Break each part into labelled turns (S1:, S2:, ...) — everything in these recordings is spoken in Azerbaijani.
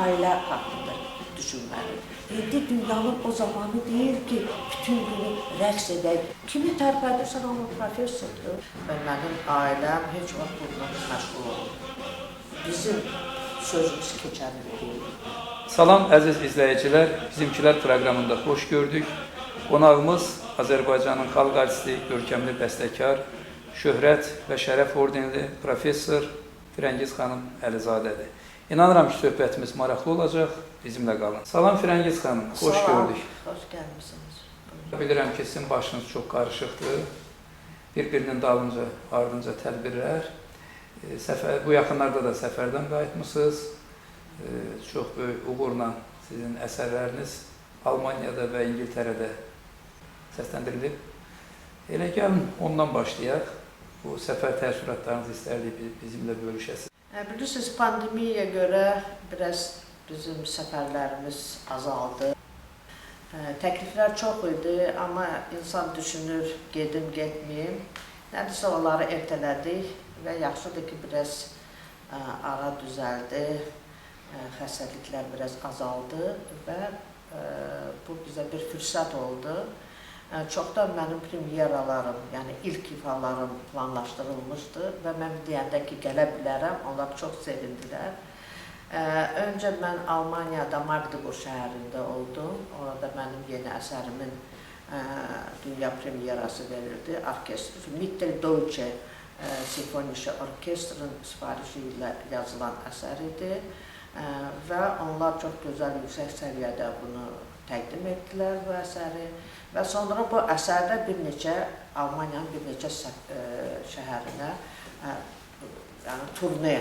S1: ailə haqqında düşünməli. İndi dünyanın o zamanı deyil ki, bütün günü rəqs edək. Kimi tərpədirsən, amma professordur. Və mənim ailəm heç vaxt bundan məşğul olmur. Bizim sözümüz keçərli deyil.
S2: Salam əziz izləyicilər, Bizimkilər proqramında xoş gördük. Qonağımız Azərbaycanın xalq artisti, görkəmli bəstəkar, şöhrət və şərəf ordenli professor Firəngiz xanım Əlizadədir. İnanıram ki, söhbətimiz maraqlı olacaq, bizimlə qalın. Salam Firəngiz xanım, xoş gördük.
S1: Xoş gəlmişsiniz.
S2: Bilirəm ki, sizin başınız çox qarışıqdır. Bir-birinin dalınca, ardınca tədbirlər. Bu yaxınlarda da səfərdən qayıtmışsınız. Çox böyük uğurla sizin əsərləriniz Almaniyada və İngiltərədə səsləndirilib. Elə gəlin ondan başlayaq. Bu səfər təəssüratlarınızı istərdik bizimlə bölüşəsiniz.
S1: Bilirsiniz, pandemiyaya görə biraz bizim səfərlərimiz azaldı. Təkliflər çox idi, amma insan düşünür, gedim, getməyim. Nədirsə onları ertələdik və yaxşıdır ki, biraz ara düzəldi, xəstəliklər biraz azaldı və bu bizə bir fürsət oldu. Çoxdan mənim premyeralarım, yəni ilk ifalarım planlaşdırılmışdı və mən deyəndə ki, gələ bilərəm, onlar çox sevindilər. Öncə mən Almaniyada Magdeburg şəhərində oldum. Orada mənim yeni əsərimin dünya premyerası verildi. Mitteldeutsche Simfonische Orkestrın sifarişi ilə yazılan əsər idi və onlar çox gözəl, yüksək səviyyədə bunu təqdim etdilər bu əsəri və sonra bu əsərdə bir neçə Almaniyanın bir neçə şəhərinə turne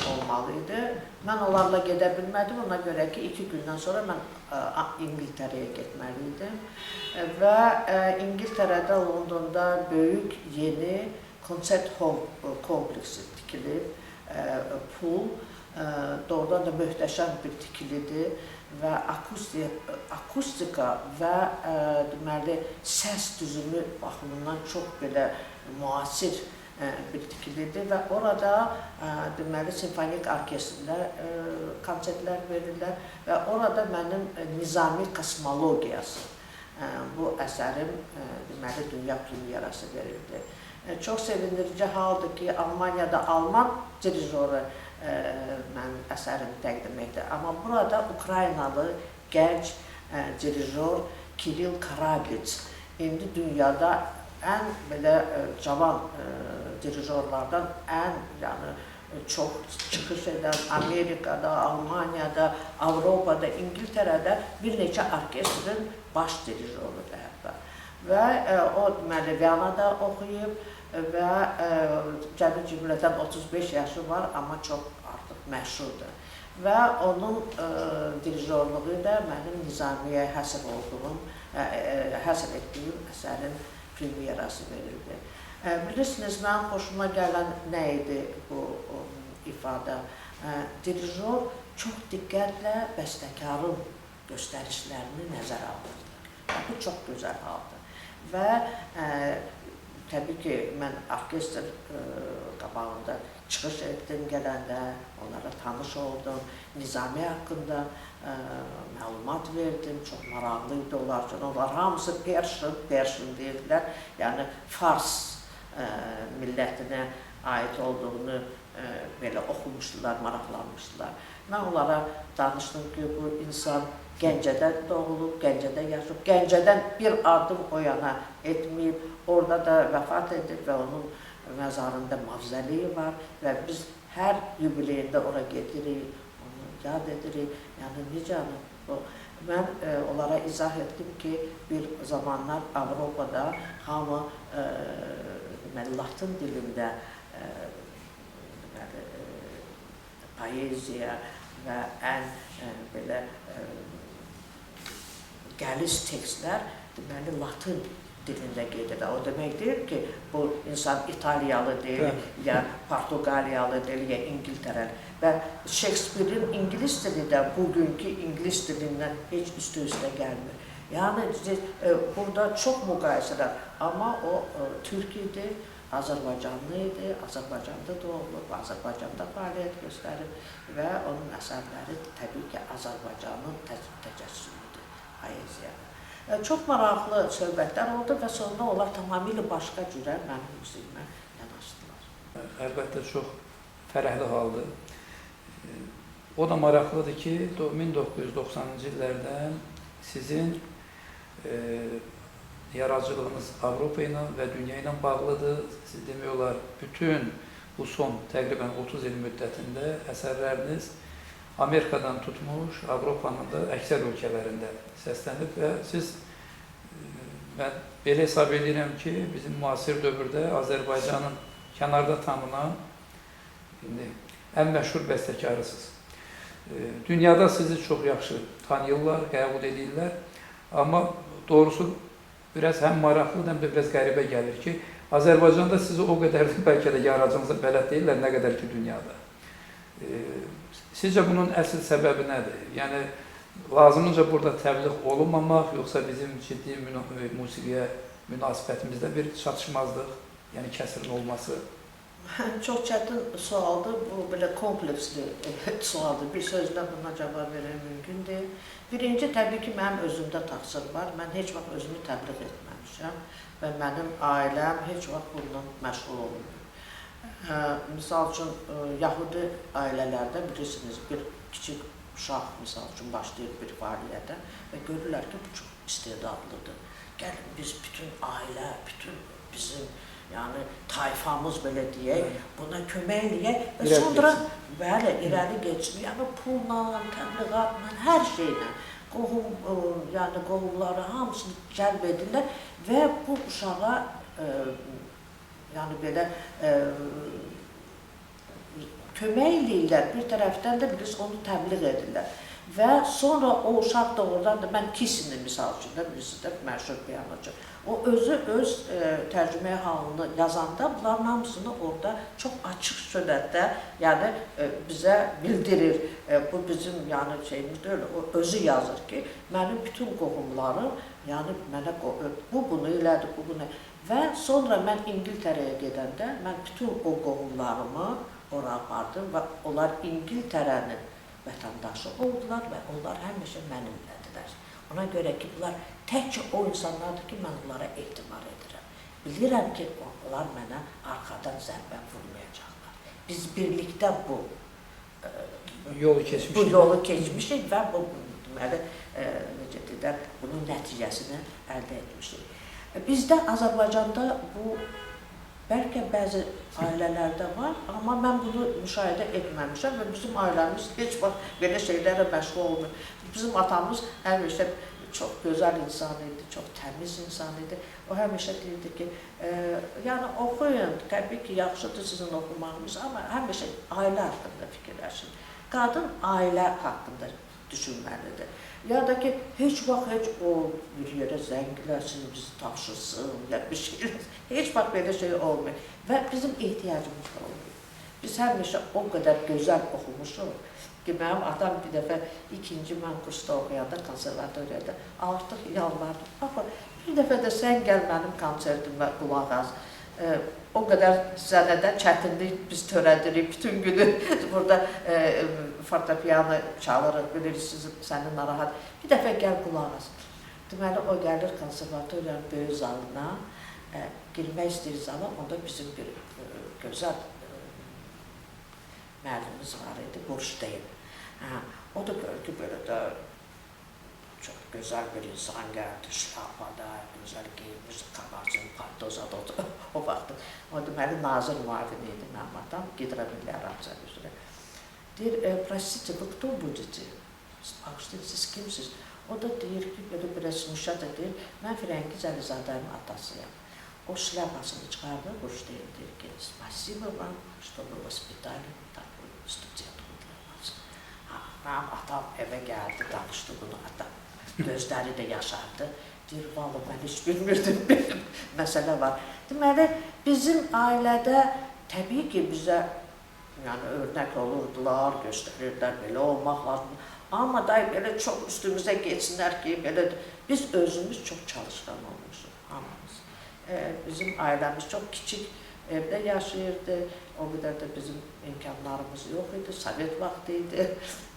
S1: olmalı idi. Mən onlarla gedə bilmədim, ona görə ki, 2 gündən sonra mən İngiltərəyə getməli idim və İngiltərədə, Londonda böyük yeni konsert kompleksi tikilib, pool, doğrudan da möhtəşəm bir tikilidir və akustika və deməli, səs düzümü baxımından çox belə müasir bir tikilidir və orada deməli, simfonik orkestrlər konsertlər verirlər və orada mənim Nizami kosmologiyası bu əsərim deməli, dünya premyerası verildi. Çox sevindirici haldır ki, Almaniyada Alman dirijoru mənim əsərimi təqdim etdi. Amma burada Ukraynalı gənc dirijor Kiril Karagiç indi dünyada ən belə cavan dirijorlardan ən çox çıxış edən Amerikada, Almaniyada, Avropada, İngiltərədə bir neçə orkestrin baş dirijorudur hətta. Və o deməli Viyanada oxuyub və cəmi cümlədən 35 yaşı var, amma çox artıq məşhurdur. Və onun dirijorluğu da mənim Nizamiyə həsr etdiyim əsərin premyerası verildi. Bilirsiniz, mənim xoşuma gələn nə idi bu ifadə? Dirijor çox diqqətlə bəstəkarın göstərişlərini nəzərə alırdı. Bu çox gözəl haldır. Və təbii ki, mən orkestr qabağında çıxış etdim gələndə, onlara tanış oldum, Nizami haqqında məlumat verdim, çox maraqlıydı onlar üçün. Onlar hamısı Persian deyirlər, yəni Fars millətinə aid olduğunu belə oxumuşdular, maraqlanmışdılar. Mən onlara danışdım ki, bu insan Gəncədən doğulub, Gəncədə yaşayıb, Gəncədən bir adım o yana etməyib, orada da vəfat edib və onun məzarında mavzəliyi var və biz hər yubileyində ora gedirik, onu yad edirik. Yəni, necə bu? Mən onlara izah etdim ki, bir zamanlar Avropada hamı Latın dilində poeziya və ən belə gəliz tekstlər deməli Latın dilində gedir. O demək deyil ki, bu insan İtalyalı deyil, ya Portuqaliyalı deyil, ya İngiltərəli. Və Shakespeare'in İngilis dili də bugünkü İngilis dilindən heç üstə gəlmir. Yəni, burada çox müqayisələr, amma o Türk idi, Azərbaycanlı idi, Azərbaycanda doğulub, Azərbaycanda fəaliyyət göstərib və onun əsərləri təbii ki, Azərbaycanın təcəssümüdür poeziyada. Çox maraqlı söhbətlər oldu və sonra onlar tamamilə başqa cürə mənim müziğimə yanaşdılar.
S2: Əlbəttə çox fərəhli haldır. O da maraqlıdır ki, 1990-cı illərdən sizin yaradıcılığınız Avropa ilə və dünya ilə bağlıdır. Siz demək olar, bütün bu son təqribən 30 il müddətində əsərləriniz Amerikadan tutmuş, Avropanın da əksər ölkələrində səslənib və siz, mən belə hesab edirəm ki, bizim müasir dövrdə Azərbaycanın kənarda tanınan ən məşhur bəstəkarısınız. Dünyada sizi çox yaxşı tanıyırlar, qəbul edirlər, amma doğrusu biraz həm maraqlı, həm də biraz qəribə gəlir ki, Azərbaycanda sizi o qədər də bəlkə də yaradıcınıza bələd deyirlər, nə qədər ki dünyada. Sizcə bunun əsl səbəbi nədir? Yəni, lazımınca burada təbliğ olunmamaq, yoxsa bizim ciddi musiqiyə münasibətimizdə bir çatışmazlıq, yəni kəsirin olması?
S1: Çox çətin sualdır, bu belə kompleksli sualdır. Bir sözlə buna cavab vermək mümkün deyil. Birinci, təbii ki, mənim özümdə təqsir var. Mən heç vaxt özümü təbliğ etməmişəm və mənim ailəm heç vaxt bundan məşğul olmuyor. Misal üçün, Yahudi ailələrdə bilirsiniz, bir kiçik uşaq misal üçün başlayır bir fəaliyyətə və görürlər ki, bu çox istedadlıdır. Gəlin biz bütün ailə, bütün bizim yəni tayfamız belə deyək, buna kömək eləyək və sonra bəli, irəli geçsin. Yəni pulla, təbliğatla, hər şeylə yəni qohumları hamısını cəlb edirlər və bu uşağa yəni belə kömək eləyirlər. Bir tərəfdən də bilirsiniz, onu təbliğ edirlər. Və sonra o uşaq da oradan da, mən Kissin'in misal üçün də bilirsiniz də məşhur pianocu. O özü öz tərcüməyə halını yazanda bunların hamısını orada çox açıq surətdə yəni bizə bildirir. Bu bizim yəni şeyimiz deyil, o özü yazır ki, mənim bütün qohumlarım yəni mənə bu bunu elədi, bu bunu. Və sonra mən İngiltərəyə gedəndə mən bütün o qohumlarımı ora apardım və onlar İngiltərənin vətəndaşı oldular və onlar həmişə mənimlədilər. Ona görə ki, bunlar təkcə o insanlardır ki, mən onlara etibar edirəm. Bilirəm ki, onlar mənə arxadan zərbə vurmayacaqlar. Biz birlikdə bu yolu keçmişik və bu, deməli, necə deyirlər, bunun nəticəsini əldə etmişik. Bizdə Azərbaycanda bu bəlkə bəzi ailələrdə var, amma mən bunu müşahidə etməmişəm və bizim ailəmiz heç vaxt belə şeylərlə məşğul olmuyor. Bizim atamız həmişə çox gözəl insan idi, çox təmiz insan idi. O həmişə deyirdi ki, yəni oxuyun, təbii ki, yaxşıdır sizin oxumağınız, amma həmişə ailə haqqında fikirləşin. Qadın ailə haqqında düşünməlidir. Ya da ki, heç vaxt o bir yerə zəngiləsin, bizi tapşırsın, ya bir şey, heç vaxt belə şey olmuyor. Və bizim ehtiyacımız da olmuyor. Biz həmişə o qədər gözəl oxumuşuq ki, mənim atam bir dəfə ikinci mən kursda oxuyanda, konservatoriyada artıq yalvardım. Baxın, bir dəfə də sən gəl mənim konsertimə qulaq az. O qədər sənədə çətinlik biz törədirik, bütün günü burada fortepiano çalırıq, bilirsiniz, səni narahat. Bir dəfə gəl qulaq as. Deməli, o gəlir konservatoriyanın böyük zalına, girmək istəyir zala, onda bizim bir gözəl müəllimimiz var idi, Burşteyn. O da görür ki, belə də çox gözəl bir insan gəldi, şlappada, gözəl giymiş, kabarcın, partozada o vaxtı. O deməli, nazir müavini idi mənim atam, Gidromelioratsiya üzrə. Deyir, простите, вы кто будете? Bağışlayın, siz kimsiniz? O da deyir ki, belə biraz müşahət edir, mən Firəngiz Əlizadənin atasıyam. O şləpasını çıxardı, Burşteyn deyir ki, спасибо вам, что вы воспитали такой студентку для вас. Mənim atam evə gəldi, danışdı bunu atam. Gözləri də yaşardı. Deyir, vallahi mən heç bilmirdim, bir məsələ var. Deməli, bizim ailədə təbii ki, bizə örnək olurdular, göstərirdilər, belə olmaq lazım. Amma da belə çox üstümüzə geçsinlər ki, biz özümüz çox çalışqan olmuşuq, hamımız. Bizim ailəmiz çox kiçik evdə yaşayırdı. O qədər də bizim imkanlarımız yox idi, Sovet vaxtı idi.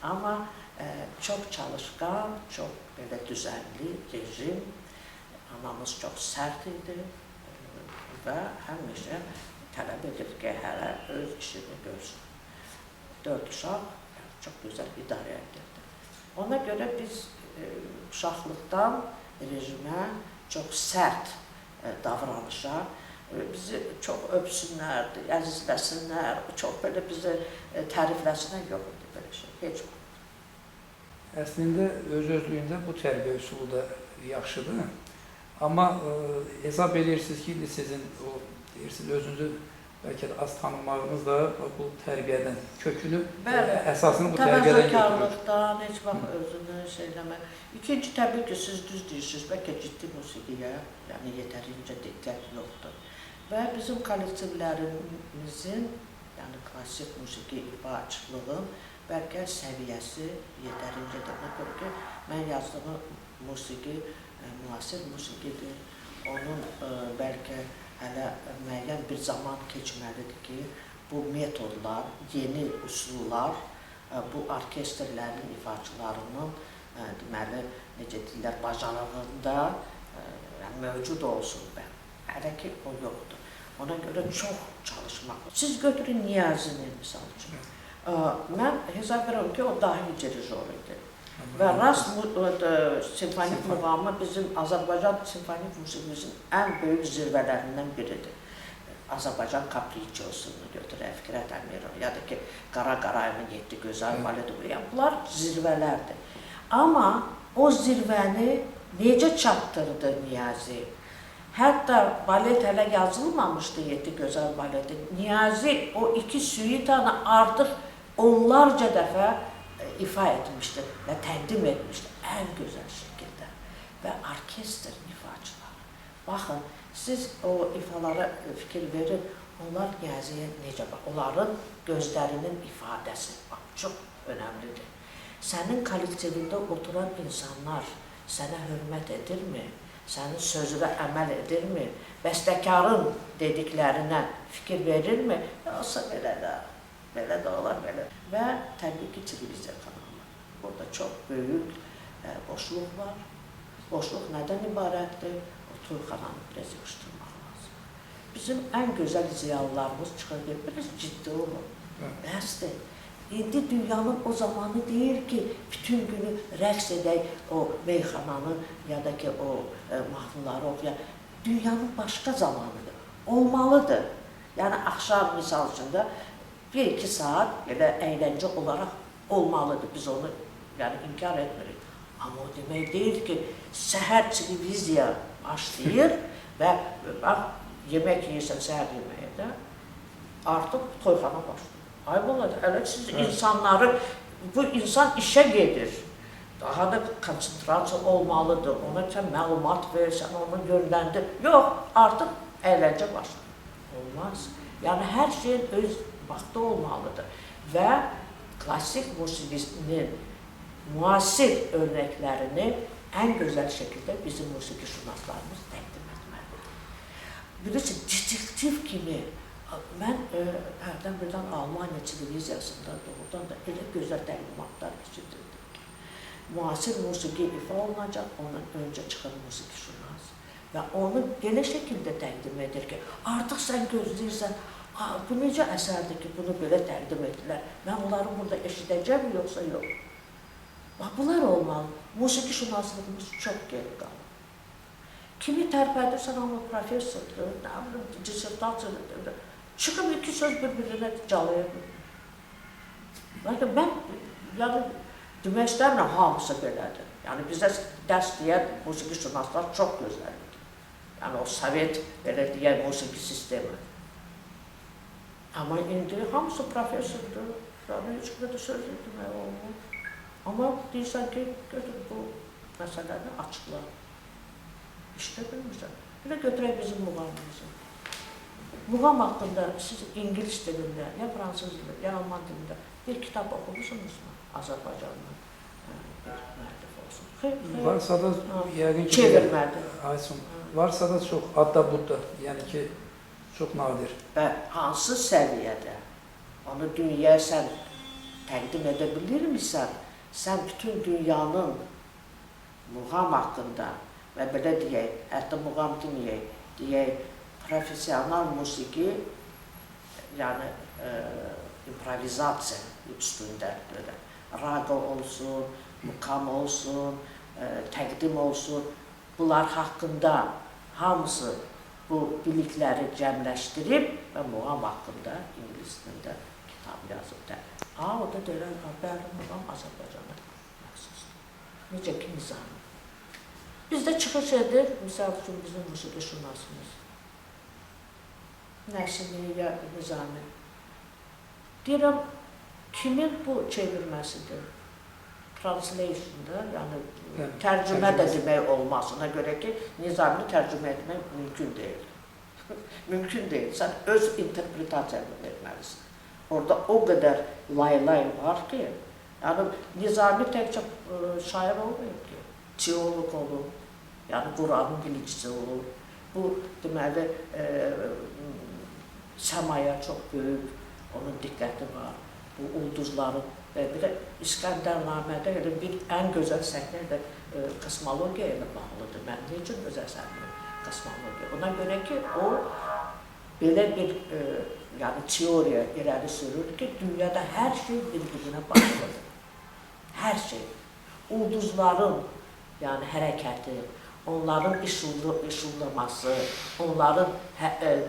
S1: Amma çox çalışqan, çox belə düzənli rejim. Anamız çox sərt idi və həmişə tələb edir ki, hərə öz işini görsün. 4 uşaq çox gözəl idarə edirdi. Ona görə biz uşaqlıqdan rejimə çox sərt davranışa, bizi çox öpsünlərdi, əzizləsinlər, çox belə bizi tərifləsinlər yox idi belə şey, heç yox.
S2: Əslində, öz-özlüyündə bu tərbiyə üsulu da yaxşıdır. Amma hesab edirsiniz ki, sizin o, deyirsiniz, özünüzü bəlkə də az tanınmağınız da bu tərbiyədən kökünü, əsasını bu tərbiyədən götürür.
S1: Təvəzzökarlıqdan, heç vaxt özünü şeyləmək. İkinci, təbii ki, siz düz deyirsiniz, bəlkə ciddi musiqiyə, yəni yetərincə diqqət yoxdur. Və bizim kollektivlərimizin, yəni klassik musiqi ifaçılığın bəlkə səviyyəsi yetərincə demək olur ki, mən yazdığım musiqi müasir musiqidir. Onun bəlkə hələ müəyyən bir zaman keçməlidir ki, bu metodlar, yeni üsullar, bu orkestrlərin ifaçılarının deməli, necə deyirlər, bacarığında mövcud olsun bən. Hələ ki, o yoxdur. Ona görə çox çalışmaq. Siz götürün Niyazini, misal üçün. Mən hesab edirəm ki, o dahi dirijor idi. Və rast simfonik muğamı bizim Azərbaycan simfonik musiqimizin ən böyük zirvələrindən biridir. Azərbaycan kapriçosunu götürək, Fikrət Əmirov, ya da ki, Qara Qarayevin 7 gözəl baleti. Bunlar zirvələrdir. Amma o zirvəni necə çatdırdı Niyazi? Hətta balet hələ yazılmamışdı 7 gözəl baleti. Niyazi o 2 süitanı artıq onlarca dəfə ifa etmişdir və təqdim etmişdir ən gözəl şəkildə. Və orkestr ifaçıları. Baxın, siz o ifalara fikir verin, onlar Niyaziyə necə bax, onların gözlərinin ifadəsi çox önəmlidir. Sənin kollektivində oturan insanlar sənə hörmət edirmi? Sənin sözünə əməl edirmi? Bəstəkarın dediklərinə fikir verirmi? Yoxsa belə də olar, belə. Və təbii ki, televiziya kanalı. Burada çox böyük boşluq var. Boşluq nədən ibarətdir? O toyxananı biraz yığışdırmaq lazım. Bizim ən gözəl ziyalılarımız çıxır, biraz ciddi olun. Bəsdir. İndi dünyanın o zamanı deyir ki, bütün günü rəqs edək o meyxananı ya da ki, o mahnıları oxuyaq. Dünyanın başqa zamanıdır, olmalıdır. Yəni, axşam misal üçün 1-2 saat elə əyləncə olaraq olmalıdır. Biz onu inkar etmirik. Amma o demək deyil ki, səhər televiziya başlayır və yemək yeyirsən səhər yeməyə də artıq toyxana başlayır. Ayıb olar, hələ siz insanları, bu insan işə gedir. Daha da konsentrasiya olmalıdır, ona sən məlumat versən, onu yönləndir. Yox, artıq əyləncə başlayır. Olmaz. Yəni, hər şeyin öz vaxtı olmalıdır. Və klassik musiqisinin müasir örnəklərini ən gözəl şəkildə bizim musiqi şünaslarımız təqdim etməlidir. Bilirsiniz, detektiv kimi mən hərdən birdən Almaniya televiziyasında doğrudan da elə gözəl təqdimatlar eşidirdim ki, müasir musiqi ifa olunacaq, ondan öncə çıxır musiqi şünas və onu belə şəkildə təqdim edir ki, artıq sən gözləyirsən, bu necə əsərdir ki, bunu belə təqdim etdilər, mən onları burada eşidəcəm yoxsa yox. Bunlar olmalı, musiqi şünaslığımız çox geri qalır. Kimi tərpədirsən, amma professordur, dissertasiyadır, çıxıb 2 söz bir-birinə calaya bilir. Lakin mən, demək istəmirəm, hamısı belədir. Yəni, bizə dərs deyən musiqi şünaslar çox gözəldir. Yəni, o Sovet, belə deyək, musiqi sistemi. Amma indi hamısı professordur, heç qədər söz demək olmur. Amma deyirsən ki, götür bu məsələni açıqlar. İşdə bilmirsən. Belə götürək bizim muğamımızı. Muğam haqqında siz İngilis dilində, ya fransız dilində, ya Alman dilində bir kitab oxumusunuzmu? Azərbaycandan bir müəllif olsun.
S2: Varsa da yəqin ki,
S1: çevirmədi.
S2: Aysun, varsa da çox adda budda, yəni ki, çox nadir.
S1: Və hansı səviyyədə onu dünyaya sən təqdim edə bilirmisən? Sən bütün dünyanın muğam haqqında və belə deyək, hətta muğam deməyək, deyək, profesional musiqi, yəni improvizasiya üstündə belə, raqa olsun, muqam olsun, təqdim olsun, bunlar haqqında hamısı bu bilikləri cəmləşdirib və muğam haqqında ingilis dilində kitab yazıb. O da deyirlər, bəli, muğam Azərbaycana məxsusdur. Necə ki, Nizami. Bizdə çıxış edir, misal üçün bizim musiqi şünasımız, Nəsimi ya Nizami. Deyirəm, kimin bu çevirməsidir? Translation-da, yəni tərcümə də demək olmasına görə ki, Nizamini tərcümə etmək mümkün deyil. Mümkün deyil. Sən öz interpretasiyanı verməlisən. Orada o qədər lay-lay var ki, yəni Nizami təkcə şair olmayıb ki, teolog olur, yəni Quranın bilicisi olur. Bu, deməli, səmaya çox böyük, onun diqqəti var. Bu ulduzların və bir də İskəndərnamədə elə bir ən gözəl səhnə də kosmologiya ilə bağlıdır. Mən nə üçün öz əsərimdə kosmologiya? Ona görə ki, o belə bir yəni teoriya irəli sürür ki, dünyada hər şey bir-birinə bağlıdır. Hər şey. Ulduzların yəni hərəkəti, onların işıllaması, onların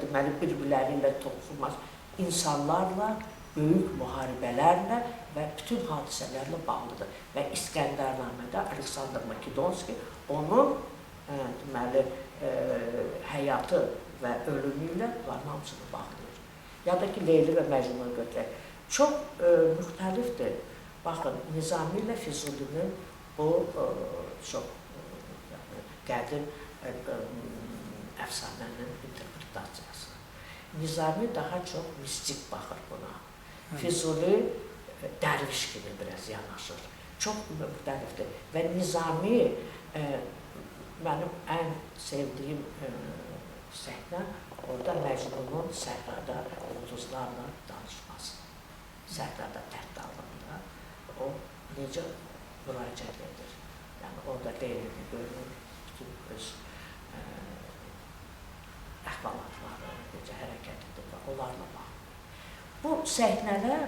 S1: deməli bir-birləri ilə toxunması, insanlarla, böyük müharibələrlə və bütün hadisələrlə bağlıdır. Və İskəndərnamədə Aleksandr Makedonski onun deməli həyatı və ölümü ilə bunların hamısını bağlayır. Ya da ki, Leyli və Məcnunu götürək. Çox müxtəlifdir. Baxın, Nizami ilə Füzulinin o çox qədim əfsanənin interpretasiyası. Nizami daha çox mistik baxır buna. Füzuli dərviş kimi biraz yanaşır. Çox müxtəlifdir. Və Nizami mənim ən sevdiyim səhnə orada Məcnunun səhrada ulduzlarla danışması. Səhrada təhdalında o necə müraciət edir. Yəni orada Leylini görür, bütün öz əhvalatları, necə hərəkət edir və onlarla bağlı. Bu səhnələr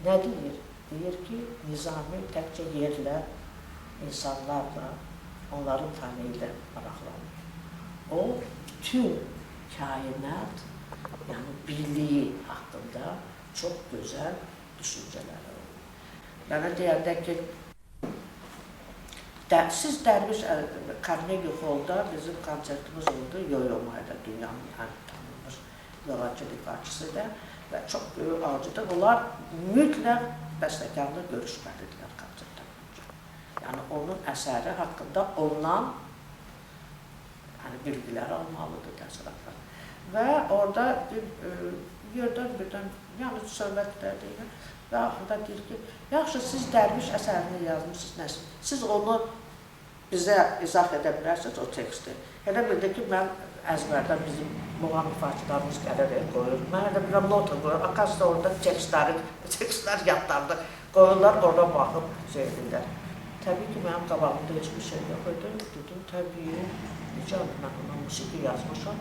S1: nə deyir? Deyir ki, Nizami təkcə yerlə, insanlarla, onların tanı ilə maraqlanır. O, bütün kainat, yəni birliyi haqqında çox gözəl düşüncələr olur. Mənə deyəndə ki, siz Dərviş Carnegie Hall'da bizim konsertimiz oldu, Yoyomayda, dünyanın ən tanınmış yolacılık ifaçısıdır və çox böyük arzudur. Onlar mütləq bəstəkarla görüşməlidirlər konsertdən öncə. Yəni, onun əsəri haqqında ondan bilgilər almalıdır təsərrüfatlar. Və orada bir yerdən birdən, yəni söhbətlər deyir və axırda deyir ki, yaxşı, siz Dərviş əsərini yazmışsınız, nəsil? Siz onu bizə izah edə bilərsiniz o teksti. Elə bildi ki, mən əzbərdən bizim muğam ifaçılarımız gələrək qoyur. Mən elə biləm nota qoyur. Akasda orada tekstlər yadlarında qoyurlar, orada baxıb şey edirlər. Təbii ki, mənim qabağımda heç bir şey yox idi. Dedim, təbii, necə mən ona musiqi yazmışam.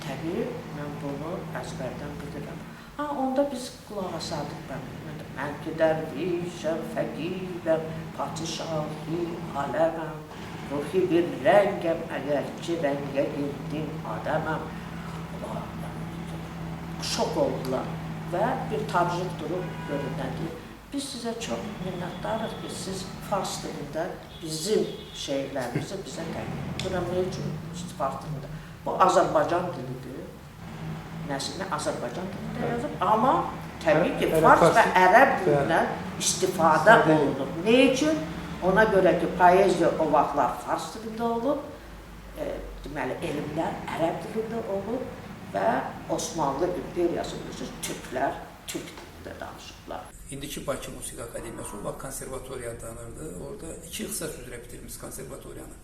S1: Təbii, mən bunu əzbərdən bilirəm. Onda biz qulaq asardık mən. Mən ki dərvişəm, fəqirəm, patişahı aləməm, ruhi bir rəngəm, əgər ki rəngə girdim adəməm. Şok oldular və bir tabjik durub görünədi. Biz sizə çox minnətdarıq ki, siz fars dilində bizim şeirlərimizi bizə təqdim. Buna nə üçün fars dilində? Bu Azərbaycan dilidir. Nəsini Azərbaycan dilində yazıb, amma təbii ki, fars və ərəb dilindən istifadə olunur. Ne üçün? Ona görə ki, poeziya o vaxtlar fars dilində olub, deməli, elmlər ərəb dilində olub və Osmanlı imperiyası bilirsiniz, türklər türk dilində danışıblar.
S2: İndiki Bakı Musiqi Akademiyası, o vaxt konservatoriya adlanırdı. Orada 2 ixtisas üzrə bitirmiş konservatoriyanı.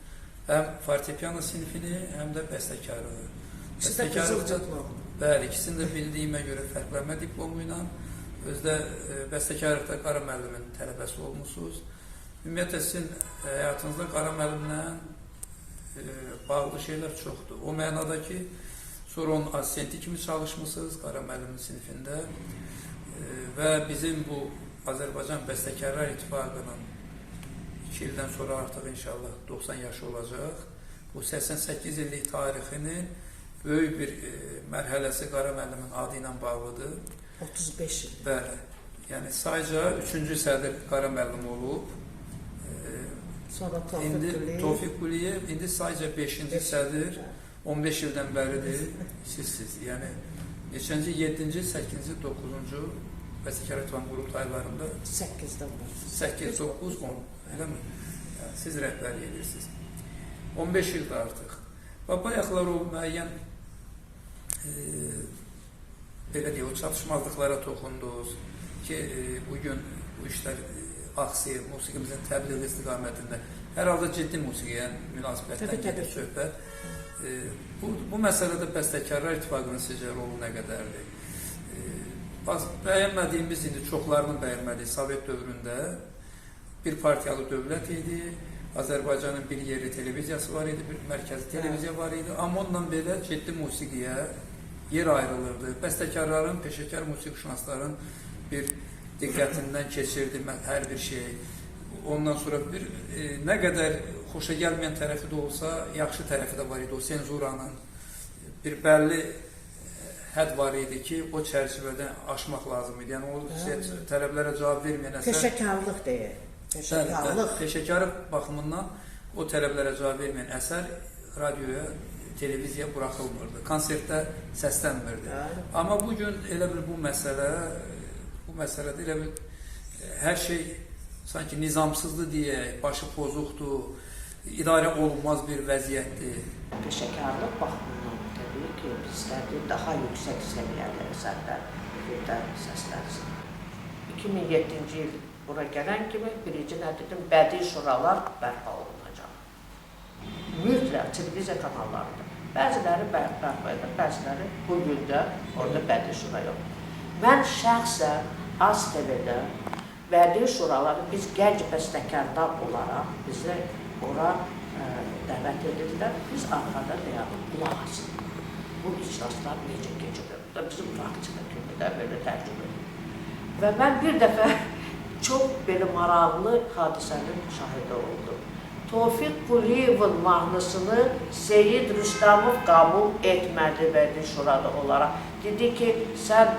S2: Həm fortepiano sinifini, həm də bəstəkarlığı.
S3: Sizdə Qızılcad var mı?
S2: Bəli, ikisini də bildiyimə görə fərqlənmə diplomu ilə özdə bəstəkarlıqda Qara müəllimin tələbəsi olmusunuz. Ümumiyyətlə sizin həyatınızda Qara müəllimlə bağlı şeylər çoxdur. O mənada ki, sonra onun asistenti kimi çalışmışsınız Qara müəllimin sinifində və bizim bu Azərbaycan Bəstəkarlar İttifaqının 2 ildən sonra artıq inşallah 90 yaşı olacaq. Bu 88 illik tarixinin böyük bir mərhələsi Qara müəllimin adı ilə bağlıdır.
S1: 35 il.
S2: Bəli. Yəni sayca 3-cü sədr Qara müəllim olub.
S1: Sonra
S2: Tofiq Quliyev, indi sayca 5-ci sədr, 15 ildən bəridir sizsiz. Yəni neçənci, 7-ci, 8-ci, 9-cu Bəstəkarlar İttifaqının qrup aylarında
S1: 8-dən var.
S2: 8, 9, 10. Elə mi? Yəni, siz rəhbərlik edirsiniz. 15 ildir artıq. Və bayaqlar o müəyyən belə deyək, o çatışmazlıqlara toxundunuz ki, bugün bu işlər aksiyir, musiqimizin təbliği istiqamətində hər halda ciddi musiqiyə münasibətdən gedir söhbət. Bu məsələdə Bəstəkarlar İttifaqının sizcə rolu nə qədərdir? Bəyənmədiyimiz, indi çoxlarının bəyənmədiyi Sovet dövründə bir partiyalı dövlət idi, Azərbaycanın bir yerli televiziyası var idi, bir mərkəzi televiziya var idi, amma ondan belə ciddi musiqiyə yer ayrılırdı. Bəstəkarların, peşəkar musiqişünasların bir diqqətindən keçirdi hər bir şey. Ondan sonra bir nə qədər xoşa gəlməyən tərəfi də olsa, yaxşı tərəfi də var idi. O senzuranın bir bəlli hədd var idi ki, o çərçivədən aşmaq lazım idi. Yəni o tələblərə cavab verməyən əsər...
S1: Peşəkarlıq deyil.
S2: Peşəkarlıq baxımından o tələblərə cavab verməyən əsər radioya, televiziyaya buraxılmırdı. Konsertdə səslənmirdi. Amma bugün elə bir bu məsələdə elə bir hər şey sanki nizamsızdır deyək, başı pozuqdur, idarə olunmaz bir vəziyyətdir.
S1: Peşəkarlıq baxımından təbii ki, bizlərdə daha yüksək səviyyədə əsərlər səslənsin. 2007-ci il bura gələn kimi birinci nə dedim, bədii şuralar bərpa olunacaq. Mütləq televiziya kanallarında. Bəziləri bərpa edir, bəziləri bugün də orada bədii şura yox. Mən şəxsən ASTV-də bədii şuraları biz gənc bəstəkarlar olaraq bizi ora dəvət edirlər. Biz arxada deyalım, qulaq asın. Bu iclaslar necə keçirir? Bizim praktika kimi də belə təcrübə edir. Və mən bir dəfə çox belə maraqlı hadisənin şahidi oldum. Tofiq Quliyevin mahnısını Seyid Rüstəmov qəbul etmədi bədii şurada olaraq. Dedi ki, sən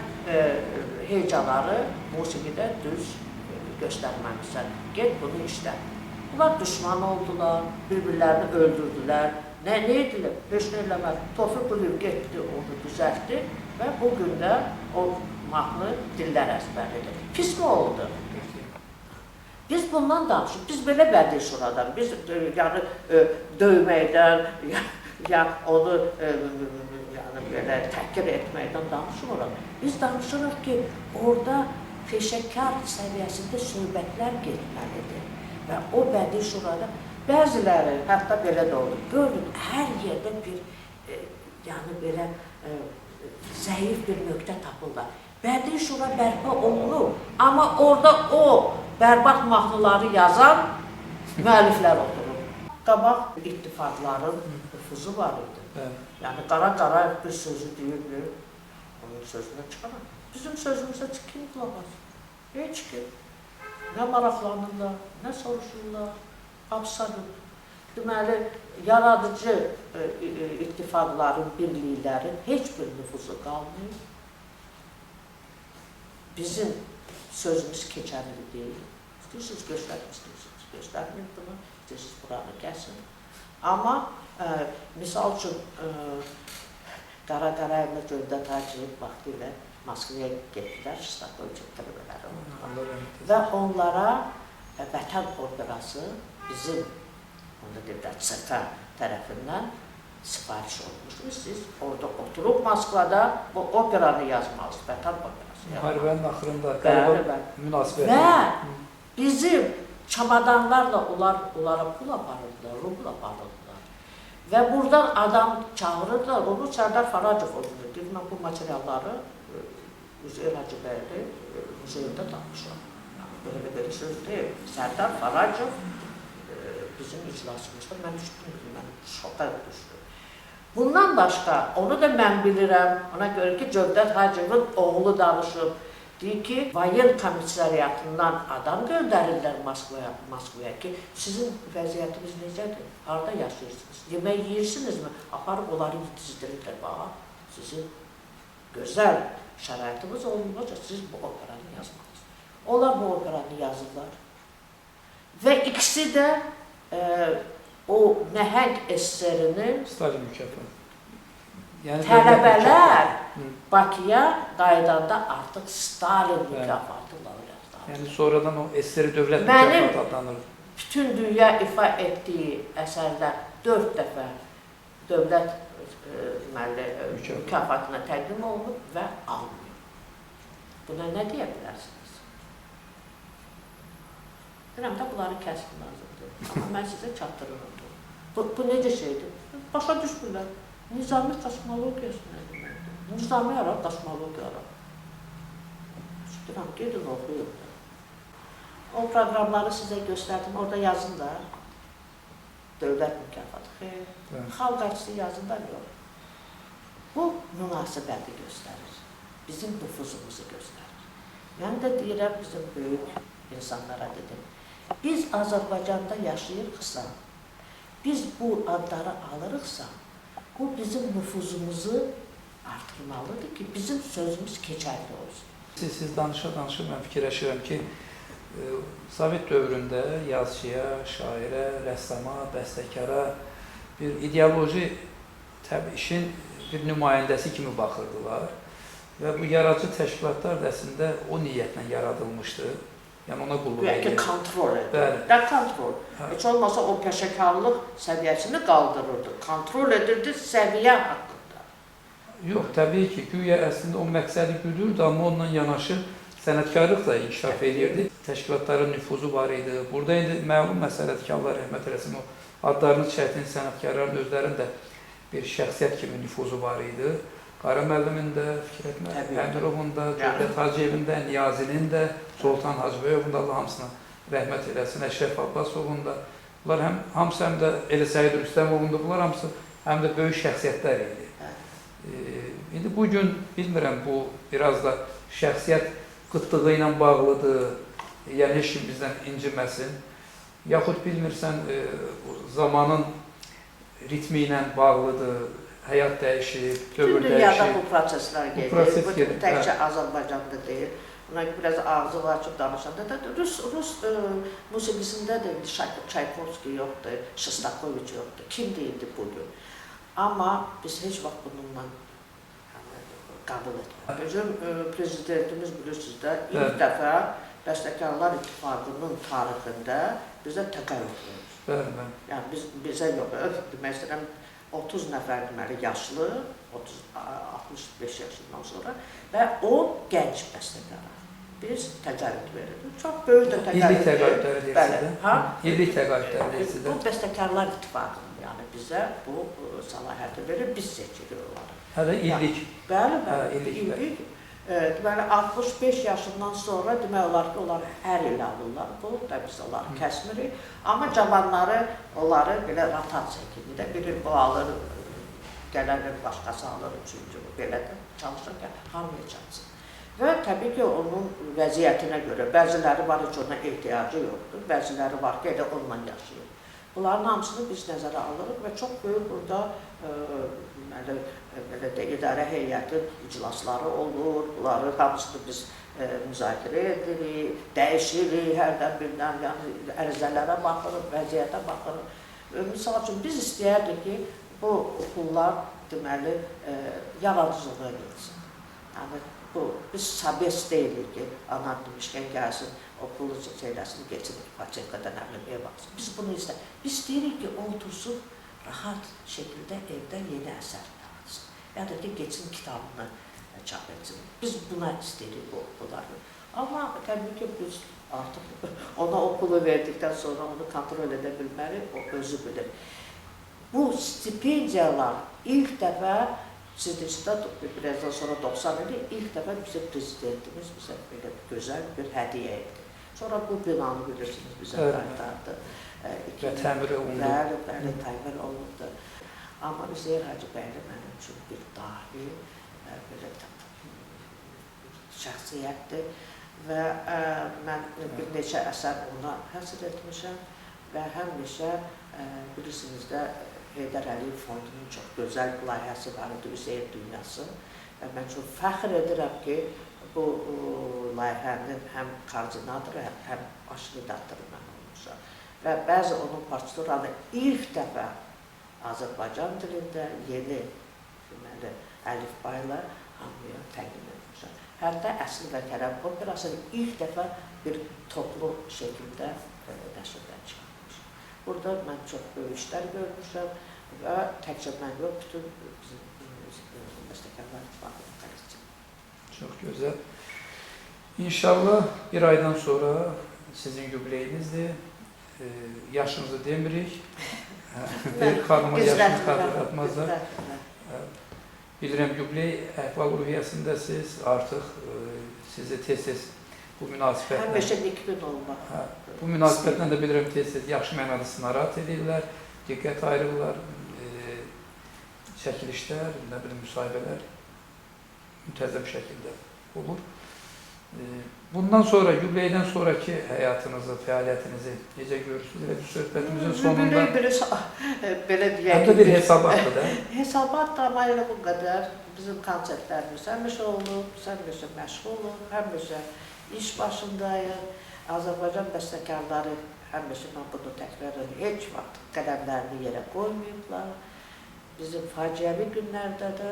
S1: hecaları musiqidə düz göstərməlisən. Get bunu işlə. Bunlar düşman oldular, bir-birlərini öldürdülər. Nə edilər? Heç nə eləmədi. Tofiq Quliyev getdi, onu düzəltdi və bugün də o mahnı dillər əzbəridir. Pis mi oldu? Biz bundan danışırıq. Biz belə bədii şuradan, biz yəni döyməkdən, onu belə təhqir etməkdən danışmırıq. Biz danışırıq ki, orada peşəkar səviyyəsində söhbətlər getməlidir. Və o bədii şurada bəziləri, hətta belə də olur, görün, hər yerdə bir, yəni belə zəif bir nöqtə tapırlar. Bədii şura bərpa olunur, amma orada o bərbad mahnıları yazan müəlliflər oturur. Qabaq ittifaqların nüfuzu var idi. Yəni qara-qara bir sözü deyirdi, onun sözünə çıxarar. Bizim sözümüzə kim qulaq asır? Heç kim. Nə maraqlanırlar, nə soruşurlar, absolut. Deməli, yaradıcı ittifaqların, birliklərin heç bir nüfuzu qalmıyor. Bizim sözümüz keçərli deyil. İstəyirsiniz, göstərin, istəyirsiniz, göstərməyin bunu, istəyirsiniz, buranı kəsin. Amma, misal üçün, Qara-Qarayevlə Gövdət Hacıyev vaxtı ilə Moskvaya getdilər, Ştakoviçin tələbələri oldular. Və onlara Vətən operası bizim, onda deyirlər, CK tərəfindən sifariş olmuşdur. Siz orada oturub Moskvada bu operanı yazmalısınız, Vətən operası.
S2: Müharibənin axırında qəribə münasibəti.
S1: Və bizim çamadanlarla onlara pul aparırdılar, rubl aparırdılar. Və buradan adam çağırırlar, onu Sərdar Faracov oldu. Deyir, mən bu materialları Üzeyir Hacıbəyli muzeyində tapmışam. Böyle söz deyil. Sərdar Faracov bizim iclasımızda mən düşdüm, mən şoka düşdüm. Bundan başqa, onu da mən bilirəm, ona görə ki, Cövdət Hacıbın oğlu danışıb. Deyir ki, Vayen komissariatından adam göndərirlər Moskvaya ki, sizin vəziyyətiniz necədir? Harada yaşayırsınız? Yemək yiyirsinizmi? Aparıb onları dizdirirlər. Bax, sizin gözəl şəraitiniz olmayacaq, siz bu operanı yazmalısınız. Onlar bu operanı yazırlar. Və ikisi də o nəhəng eserini
S2: Stalin mükafatı. Yəni
S1: tələbələr Bakıya qaydanda artıq Stalin mükafatı laureatları.
S2: Yəni sonradan o eseri dövlət mükafatı adlanır.
S1: Bütün dünya ifa etdiyi əsərlər 4 dəfə dövlət mükafatına təqdim olunub və alınıb. Buna nə deyə bilərsiniz? Biləm də bunları kəsb lazımdır. Amma mən sizə çatdırırım. Bu necə şeydir? Başa düşmürlər. Nizami kosmologiyası nə deməkdir? Nizami ara, kosmologiya ara. Deyirəm, gedin oxuyun da. O proqramları sizə göstərdim, orada yazın da. Dövlət mükafatı. Xeyr, xalq açısı yazın da yox. Bu münasibəti göstərir. Bizim nüfuzumuzu göstərir. Mən də deyirəm, bizim böyük insanlara dedim. Biz Azərbaycanda yaşayırıqsa, biz bu adları alırıqsa, bu bizim nüfuzumuzu artırmalıdır ki, bizim sözümüz keçərli olsun.
S2: Siz danışa-danışa mən fikirləşirəm ki, Sovet dövründə yazıçıya, şairə, rəssama, bəstəkara bir ideoloji işin bir nümayəndəsi kimi baxırdılar və bu yaradıcı təşkilatlar da əslində o niyyətlə yaradılmışdı. Yəni ona qulluq edir.
S1: Bəlkə kontrol edir. Nə kontrol? Heç olmasa o peşəkarlıq səviyyəsini qaldırırdı. Kontrol edirdi səviyyə haqqında.
S2: Yox, təbii ki, güya əslində o məqsədi güdürdü, amma onunla yanaşı sənətkarlıq da inkişaf edirdi. Təşkilatların nüfuzu var idi. Burada indi məlum məsələdir ki, Allah rəhmət eləsin, o adlarını çətin sənətkarların özlərinin də bir şəxsiyyət kimi nüfuzu var idi. Qara müəllimin də, Fikrət Əmirovun da, Cövdət Hacıyevin də, Niyazinin də, Sultan Hacıbəyovun da, Allah hamısına rəhmət eləsin, Əşrəf Abbasovun da. Bunlar hamısı həm də Elə Səid Rüstəmovun da, bunlar hamısı həm də böyük şəxsiyyətlər idi. İndi bugün, bilmirəm, bu biraz da şəxsiyyət qıtlığı ilə bağlıdır, yəni heç kim bizdən inciməsin. Yaxud bilmirsən, zamanın ritmi ilə bağlıdır, həyat dəyişir, dövr dəyişir.
S1: Bütün dünyada bu proseslər gedir. Təkcə Azərbaycanda deyil. Ona biraz ağzı açıb danışanda da Rus musiqisində də Çaykovski yoxdur, Şostakoviç yoxdur. Kim deyildi bugün? Amma biz heç vaxt bununla qəbul etmirik. Bizim prezidentimiz bilirsiniz də ilk dəfə Bəstəkarlar İttifaqının tarixində bizə təqaüd verir. Yəni bizə yox, demək istəyirəm, 30 nəfər deməli yaşlı, 65 yaşından sonra və o gənc bəstəkara. Biz təqaüd veririk. Çox böyük də təqaüd.
S2: İllik təqaüdləri deyirsiz. İllik təqaüdləri deyirsiz.
S1: Bu Bəstəkarlar İttifaqının yəni bizə bu səlahiyyəti verir, biz seçirik onları.
S2: Hələ illik.
S1: Bəli, illik. Deməli 65 yaşından sonra demək olar ki, onlar hər il alırlar. Bu da biz onları kəsmirik. Amma cavanları onları belə rotasiya kimi də biri bu alır, gələnlər başqası alır, üçüncü belə də çalışırkən hamıya çatsın. Və təbii ki, onun vəziyyətinə görə bəziləri var heç ona ehtiyacı yoxdur, bəziləri var ki, elə onunla yaşayır. Bunların hamısını biz nəzərə alırıq və çox böyük burada idarə heyətin iclasları olur, bunları hamısını biz müzakirə edirik, dəyişirik, hərdən birdən, yəni ərizələrə baxırıq, vəziyyətə baxırıq. Misal üçün, biz istəyərdik ki, bu pullar deməli yaradıcılığa getsin. Yəni, biz sabes deyilik ki, ana demişkən gəlsin, o pulu şeyləsini geçirir, paçetkadan əvvəl ev alsın. Biz bunu istəyirik. Biz deyirik ki, otursun, rahat şəkildə evdə yeni əsər yaratsın. Ya da ki, geçsin kitabını çap etsin. Biz buna istəyirik bunları. Amma təbii ki, biz artıq ona o pulu verdikdən sonra onu kontrol edə bilməli, o özü bilir. Bu stipendiyalar ilk dəfə sizdə birazdan sonra 90 ili ilk dəfə bizim prezidentimiz bizə belə gözəl bir hədiyyə etdi. Sonra bu binanı bilirsiniz bizə qaytardı.
S2: Və təmir olundu.
S1: Bəli, təmir olundu. Amma Üzeyir Hacıbəyli mənim üçün bir dahi belə şəxsiyyətdir və mən bir neçə əsər ona həsr etmişəm və həmişə bilirsiniz də Heydər Əliyev Fondunun çox gözəl layihəsi var idi, Üzeyir Dünyası və mən çox fəxr edirəm ki, bu layihənin həm koordinatoru, həm baş redaktoru mən olmuşam və bəzi onun partituranı ilk dəfə Azərbaycan dilində yeni əlifba ilə hamıya təqdim etmişəm. Hətta Əsli və Kərəm operasını ilk dəfə bir toplu şəkildə nəşrdən çıxarmışam. Burada mən çox böyük işlər görmüşəm və təkcə mən yox, bütün bizim bəstəkarlar ittifaqının qələsçi.
S2: Çox gözəl. İnşallah bir aydan sonra sizin yubileyinizdir. Yaşınızı demirik. Bir xanımın yaşını xatırlatmazlar. Bilirəm, yubiley əhval-ruhiyyəsindəsiz, artıq sizi tez-tez bu münasibətlə...
S1: Həmişə nikbin olmaq.
S2: Bu münasibətlə də bilirəm, tez-tez yaxşı mənada narahat edirlər, diqqət ayırırlar, çəkilişlər, müsahibələr müntəzəm şəkildə olur. Bundan sonra, yubileydən sonraki həyatınızı, fəaliyyətinizi necə görürsünüz? Söhbətimizin sonunda...
S1: Belə deyək...
S2: Hətta bir hesabatdır da.
S1: Hesabat da amma elə bu qədər bizim konsertlərimiz həmişə olub, həmişə məşğuluq, həmişə iş başındayıq. Azərbaycan bəstəkarları həmişə mən bunu təkrar edirəm, heç vaxt qədəmlərini yerə qoymayıblar. Bizim faciəvi günlərdə də,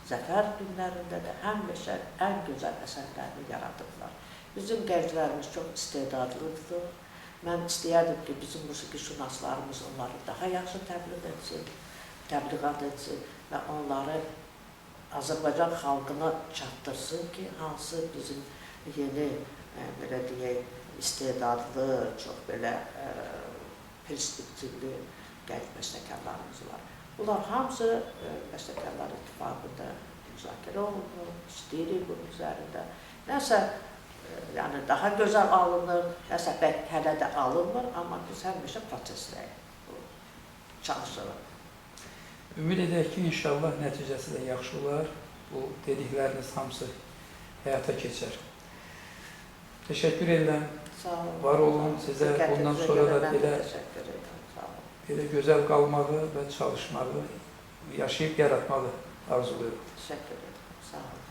S1: zəfər günlərində də həmişə ən gözəl əsərlərini yaradıblar. Bizim gənclərimiz çox istedadlıdır. Mən istəyərdim ki, bizim musiqişünaslarımız onları daha yaxşı təbliğat etsin və onları Azərbaycan xalqına çatdırsın ki, hansı bizim yeni, belə deyək, istedadlı, çox belə perspektivli gənc bəstəkarlarımız var. Bunlar hamısı bəstəkarlar ittifaqında müzakirə olunur, işləyirik bunun üzərində. Nəsə, yəni daha gözəl alınır, nəsə hələ də alınmır, amma biz həmişə prosesdəyik, çalışırıq.
S2: Ümid edək ki, inşallah nəticəsi də yaxşı olar, bu dedikləriniz hamısı həyata keçər. Təşəkkür edirəm, var olun, sizə bundan sonra da belə gözəl qalmağı və çalışmağı, yaşayıb yaratmağı arzuluyorum.
S1: Təşəkkür edirəm, sağ olun.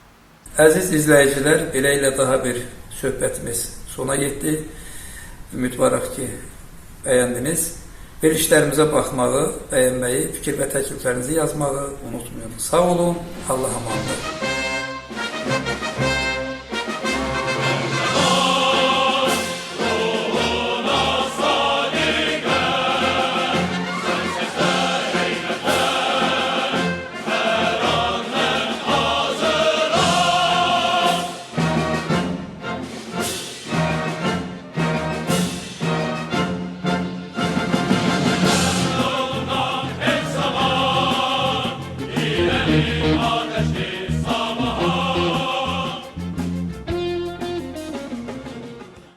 S2: Əziz izləyicilər, belə ilə daha bir söhbətimiz sona yetdi. Ümid varıq ki, bəyəndiniz. Verilişlərimizə baxmağı, bəyənməyi, fikir və təkliflərinizi yazmağı unutmayın. Sağ olun, Allah'a əmanət olun.